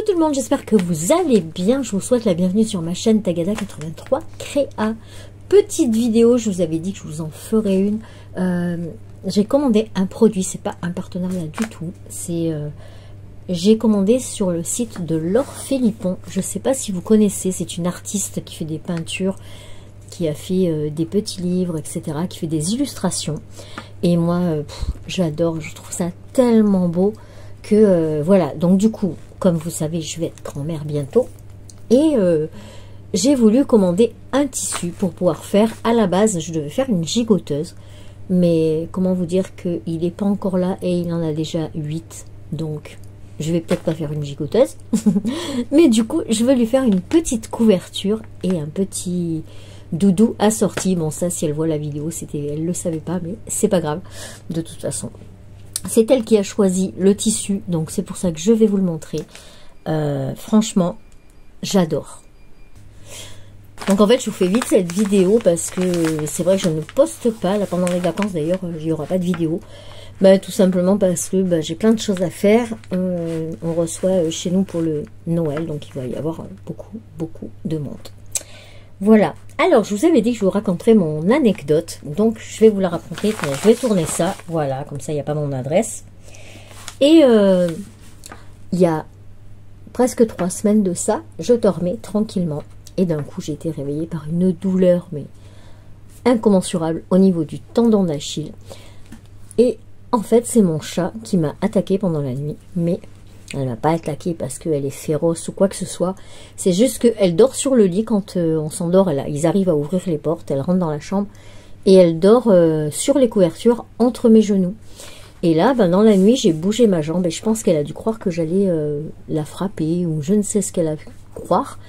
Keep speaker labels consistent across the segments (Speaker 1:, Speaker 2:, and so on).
Speaker 1: Coucou tout le monde, j'espère que vous allez bien. Je vous souhaite la bienvenue sur ma chaîne Tagada83 Créa. Petite vidéo, je vous avais dit que je vous en ferai une. J'ai commandé un produit, c'est pas un partenariat du tout. J'ai commandé sur le site de Laure Philippon. Je sais pas si vous connaissez, c'est une artiste qui fait des peintures, qui a fait des petits livres, etc., qui fait des illustrations. Et moi, j'adore, je trouve ça tellement beau que voilà. Donc du coup, comme vous savez, je vais être grand-mère bientôt. Et j'ai voulu commander un tissu pour pouvoir faire, à la base, je devais faire une gigoteuse. Mais comment vous dire qu'il n'est pas encore là et il en a déjà 8. Donc, je vais peut-être pas faire une gigoteuse. Mais du coup, je vais lui faire une petite couverture et un petit doudou assorti. Bon, ça, si elle voit la vidéo, elle le savait pas, mais c'est pas grave. De toute façon, c'est elle qui a choisi le tissu. Donc, c'est pour ça que je vais vous le montrer. Franchement, j'adore. Donc en fait je vous fais vite cette vidéo parce que c'est vrai que je ne poste pas là pendant les vacances, d'ailleurs il n'y aura pas de vidéo. Tout simplement parce que j'ai plein de choses à faire. On reçoit chez nous pour le Noël, donc il va y avoir beaucoup de monde. Voilà, alors je vous avais dit que je vous raconterais mon anecdote, donc je vais vous la raconter. Je vais tourner ça, voilà, comme ça il n'y a pas mon adresse. Et il y a presque 3 semaines de ça, je dormais tranquillement. Et d'un coup, j'ai été réveillée par une douleur, mais incommensurable, au niveau du tendon d'Achille. Et en fait, c'est mon chat qui m'a attaqué pendant la nuit. Mais elle ne m'a pas attaqué parce qu'elle est féroce ou quoi que ce soit. C'est juste qu'elle dort sur le lit quand on s'endort. Ils arrivent à ouvrir les portes, elle rentre dans la chambre. Et elle dort sur les couvertures, entre mes genoux. Et là, dans la nuit, j'ai bougé ma jambe. Et je pense qu'elle a dû croire que j'allais la frapper. Ou je ne sais ce qu'elle a pu croire.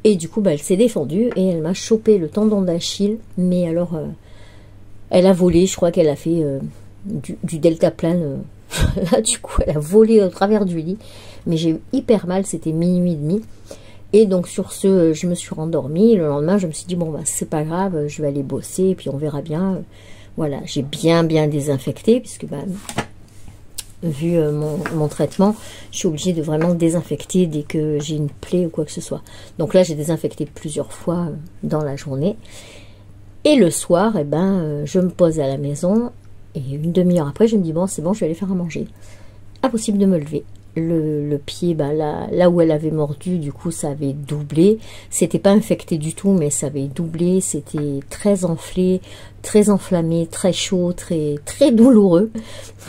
Speaker 1: Et du coup, elle s'est défendue et elle m'a chopé le tendon d'Achille. Mais alors, elle a volé. Je crois qu'elle a fait du deltaplane. Là, du coup, elle a volé au travers du lit. Mais j'ai eu hyper mal. C'était minuit et demi. Et donc, sur ce, je me suis rendormie. Le lendemain, je me suis dit, bon, c'est pas grave. Je vais aller bosser et puis on verra bien. Voilà, j'ai bien désinfecté. Puisque, vu mon traitement, je suis obligée de vraiment désinfecter dès que j'ai une plaie ou quoi que ce soit. Donc là, j'ai désinfecté plusieurs fois dans la journée. Et le soir, je me pose à la maison. Et une demi-heure après, je me dis, bon, c'est bon, je vais aller faire à manger. Impossible de me lever. Le pied, là où elle avait mordu, du coup, ça avait doublé. C'était pas infecté du tout, mais ça avait doublé. C'était très enflé, très enflammé, très chaud, très douloureux.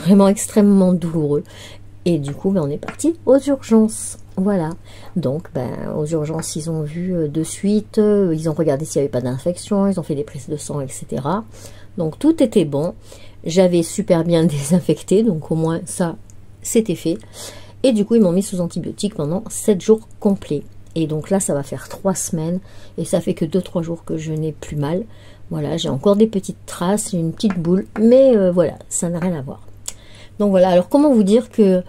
Speaker 1: Vraiment extrêmement douloureux. Et du coup, on est parti aux urgences. Voilà. Donc, aux urgences, ils ont vu de suite. Ils ont regardé s'il n'y avait pas d'infection. Ils ont fait des prises de sang, etc. Donc, tout était bon. J'avais super bien désinfecté. Donc, au moins, ça, c'était fait. Et du coup, ils m'ont mis sous antibiotiques pendant 7 jours complets. Et donc là, ça va faire 3 semaines. Et ça fait que 2-3 jours que je n'ai plus mal. Voilà, j'ai encore des petites traces, une petite boule. Mais voilà, ça n'a rien à voir. Donc voilà, alors comment vous dire que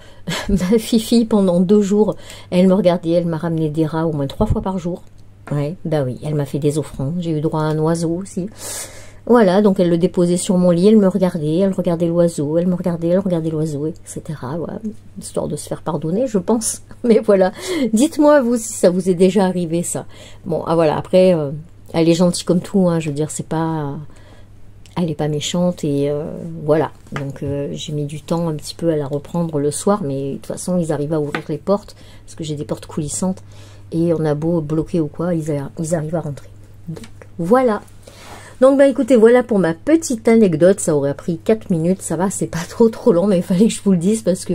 Speaker 1: ma fifi, pendant 2 jours, elle me regardait, elle m'a ramené des rats au moins 3 fois par jour. Ouais, oui, elle m'a fait des offrandes. J'ai eu droit à un oiseau aussi. Voilà, donc elle le déposait sur mon lit, elle regardait l'oiseau, elle regardait l'oiseau, etc. Voilà, histoire de se faire pardonner, je pense. Mais voilà, dites-moi vous si ça vous est déjà arrivé ça. Bon, voilà, après, elle est gentille comme tout, hein, je veux dire, c'est pas... Elle est pas méchante et voilà. Donc j'ai mis du temps un petit peu à la reprendre le soir, mais de toute façon, ils arrivent à ouvrir les portes, parce que j'ai des portes coulissantes, et on a beau bloquer ou quoi, ils arrivent à rentrer. Donc voilà. Donc écoutez, voilà pour ma petite anecdote. Ça aurait pris 4 minutes, ça va, c'est pas trop long, mais il fallait que je vous le dise parce que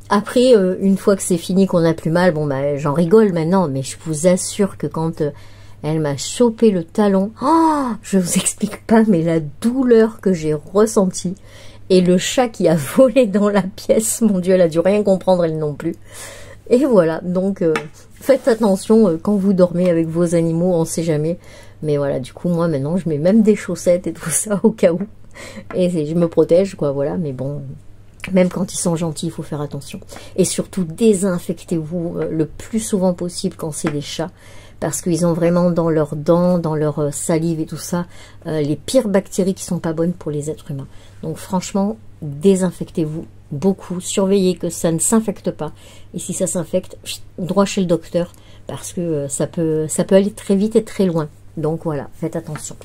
Speaker 1: après, une fois que c'est fini, qu'on a plus mal, j'en rigole maintenant, mais je vous assure que quand elle m'a chopé le talon, je vous explique pas, mais la douleur que j'ai ressentie, et le chat qui a volé dans la pièce, mon Dieu, elle a dû rien comprendre, elle non plus. Et voilà, donc faites attention quand vous dormez avec vos animaux, on sait jamais. Mais voilà, du coup, moi, maintenant, je mets même des chaussettes et tout ça au cas où. Et je me protège, quoi, voilà. Mais bon, même quand ils sont gentils, il faut faire attention. Et surtout, désinfectez-vous le plus souvent possible quand c'est des chats. Parce qu'ils ont vraiment dans leurs dents, dans leur salive et tout ça, les pires bactéries qui sont pas bonnes pour les êtres humains. Donc franchement, désinfectez-vous beaucoup. Surveillez que ça ne s'infecte pas. Et si ça s'infecte, droit chez le docteur, parce que ça peut aller très vite et très loin. Donc voilà, faites attention.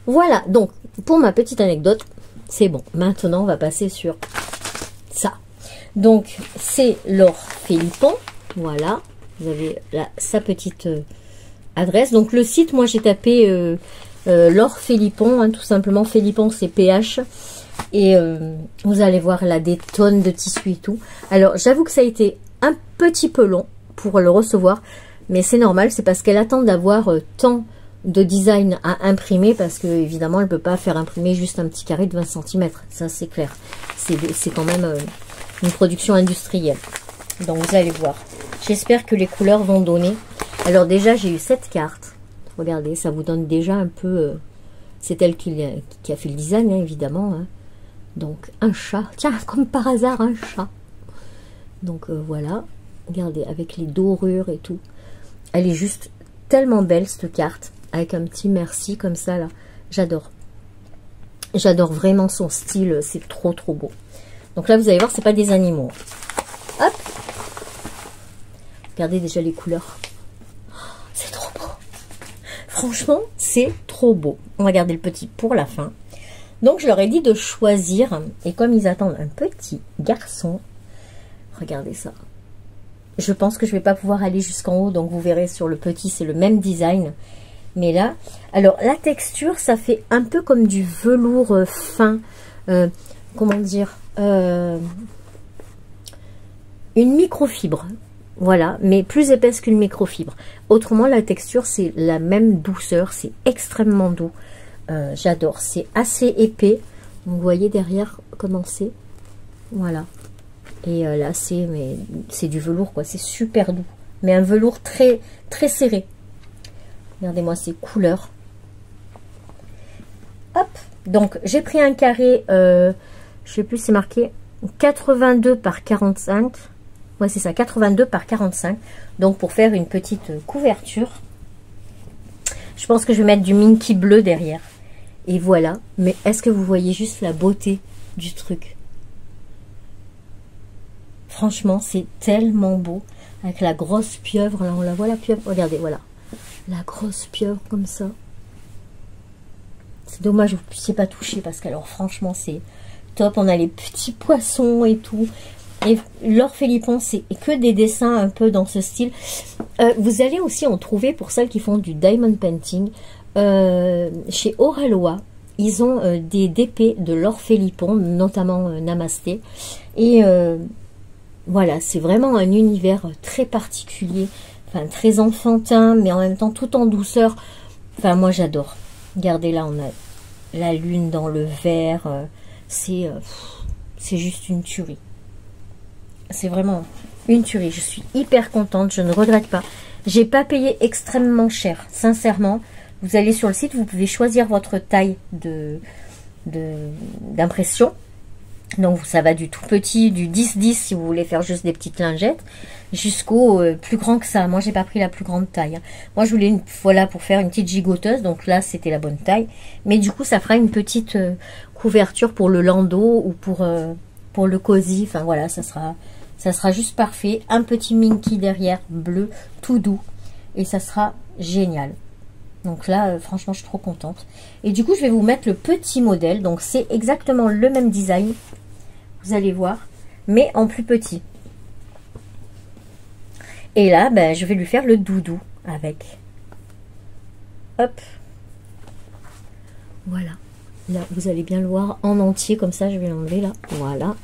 Speaker 1: Voilà, donc pour ma petite anecdote, c'est bon. Maintenant, on va passer sur ça. Donc, c'est Laure Philippon. Voilà, vous avez là sa petite adresse. Donc le site, moi j'ai tapé Laure Philippon, hein, tout simplement. Philippon, c'est PH. Et vous allez voir là des tonnes de tissus et tout. Alors j'avoue que ça a été un petit peu long pour le recevoir, mais c'est normal, c'est parce qu'elle attend d'avoir tant de design à imprimer, parce que évidemment elle ne peut pas faire imprimer juste un petit carré de 20 cm, ça c'est clair. C'est quand même une production industrielle. Donc vous allez voir. J'espère que les couleurs vont donner. Alors déjà j'ai eu cette carte. Regardez, ça vous donne déjà un peu... c'est elle qui a fait le design, hein, évidemment. Hein. Donc un chat. Tiens, comme par hasard, un chat. Donc voilà. Regardez, avec les dorures et tout. Elle est juste tellement belle cette carte. Avec un petit merci comme ça là. J'adore. J'adore vraiment son style. C'est trop trop beau. Donc là vous allez voir, c'est pas des animaux. Hop. Regardez déjà les couleurs. Oh, c'est trop beau. Franchement, c'est trop beau. On va garder le petit pour la fin. Donc je leur ai dit de choisir. Et comme ils attendent un petit garçon. Regardez ça. Je pense que je vais pas pouvoir aller jusqu'en haut. Donc vous verrez sur le petit, c'est le même design. Mais là, alors la texture, ça fait un peu comme du velours fin. Comment dire, une microfibre. Voilà, mais plus épaisse qu'une microfibre. Autrement, la texture, c'est la même douceur. C'est extrêmement doux. J'adore. C'est assez épais. Vous voyez derrière comment c'est. Voilà. Et là, c'est du velours, quoi. C'est super doux. Mais un velours très, très serré. Regardez-moi ces couleurs. Hop. Donc, j'ai pris un carré, je sais plus, c'est marqué 82 par 45. Ouais, c'est ça, 82 par 45. Donc, pour faire une petite couverture. Je pense que je vais mettre du Minky bleu derrière. Et voilà. Mais est-ce que vous voyez juste la beauté du truc? Franchement, c'est tellement beau. Avec la grosse pieuvre. Là, on la voit la pieuvre. Regardez, voilà. La grosse pieuvre comme ça. C'est dommage que vous ne puissiez pas toucher. Parce que alors franchement, c'est top. On a les petits poissons et tout. Et Laure Philippon, c'est que des dessins un peu dans ce style. Vous allez aussi en trouver pour celles qui font du diamond painting. Chez Oraloa, ils ont des DP de Laure Philippon, notamment Namasté. Et voilà, c'est vraiment un univers très particulier, enfin très enfantin, mais en même temps tout en douceur. Enfin, moi j'adore. Regardez là, on a la lune dans le vert. C'est juste une tuerie. C'est vraiment une tuerie. Je suis hyper contente, je ne regrette pas. J'ai pas payé extrêmement cher, sincèrement. Vous allez sur le site, vous pouvez choisir votre taille d'impression. Donc ça va du tout petit, du 10-10 si vous voulez faire juste des petites lingettes, jusqu'au plus grand que ça. Moi j'ai pas pris la plus grande taille. Moi je voulais voilà, pour faire une petite gigoteuse, donc là c'était la bonne taille. Mais du coup ça fera une petite couverture pour le landau ou pour le cosy. Enfin voilà, ça sera juste parfait. Un petit Minky derrière, bleu, tout doux. Et ça sera génial. Donc là, franchement, je suis trop contente. Et du coup, je vais vous mettre le petit modèle. Donc, c'est exactement le même design. Vous allez voir. Mais en plus petit. Et là, ben, je vais lui faire le doudou avec. Hop. Voilà. Là, vous allez bien le voir en entier. Comme ça, je vais l'enlever là. Voilà.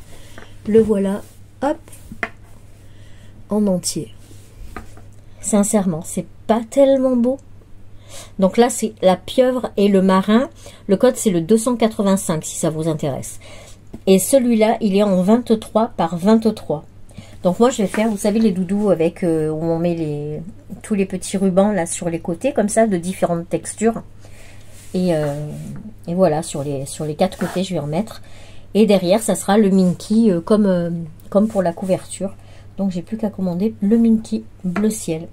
Speaker 1: Le voilà. Hop. En entier. Sincèrement, c'est pas tellement beau. Donc là, c'est la pieuvre et le marin. Le code, c'est le 285, si ça vous intéresse. Et celui-là, il est en 23 par 23. Donc moi, je vais faire, vous savez, les doudous avec où on met tous les petits rubans là sur les côtés, comme ça, de différentes textures. Et voilà, sur les 4 côtés, je vais en mettre. Et derrière, ça sera le Minky comme pour la couverture. Donc, j'ai plus qu'à commander le Minky bleu ciel.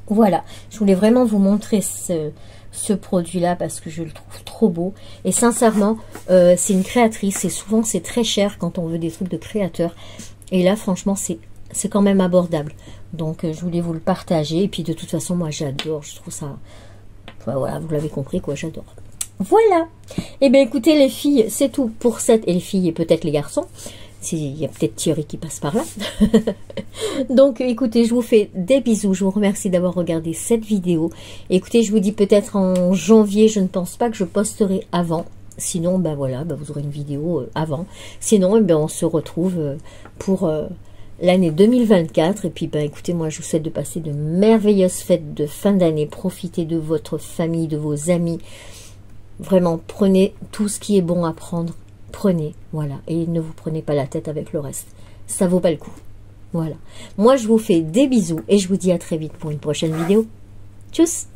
Speaker 1: Voilà, je voulais vraiment vous montrer ce produit-là parce que je le trouve trop beau. Et sincèrement, c'est une créatrice et souvent c'est très cher quand on veut des trucs de créateur. Et là, franchement, c'est quand même abordable. Donc, je voulais vous le partager. Et puis, de toute façon, moi, j'adore. Je trouve ça... Enfin, voilà, vous l'avez compris, quoi, j'adore. Voilà. Eh bien, écoutez, les filles, c'est tout pour cette... Et les filles et peut-être les garçons. Il y a peut-être Thierry qui passe par là. Donc, écoutez, je vous fais des bisous. Je vous remercie d'avoir regardé cette vidéo. Écoutez, je vous dis peut-être en janvier. Je ne pense pas que je posterai avant. Sinon, ben voilà, ben vous aurez une vidéo avant. Sinon, ben on se retrouve pour l'année 2024. Et puis, ben écoutez, moi, je vous souhaite de passer de merveilleuses fêtes de fin d'année. Profitez de votre famille, de vos amis. Vraiment, prenez tout ce qui est bon à prendre. Prenez, voilà, et ne vous prenez pas la tête avec le reste. Ça vaut pas le coup. Voilà. Moi, je vous fais des bisous et je vous dis à très vite pour une prochaine vidéo. Tchuss!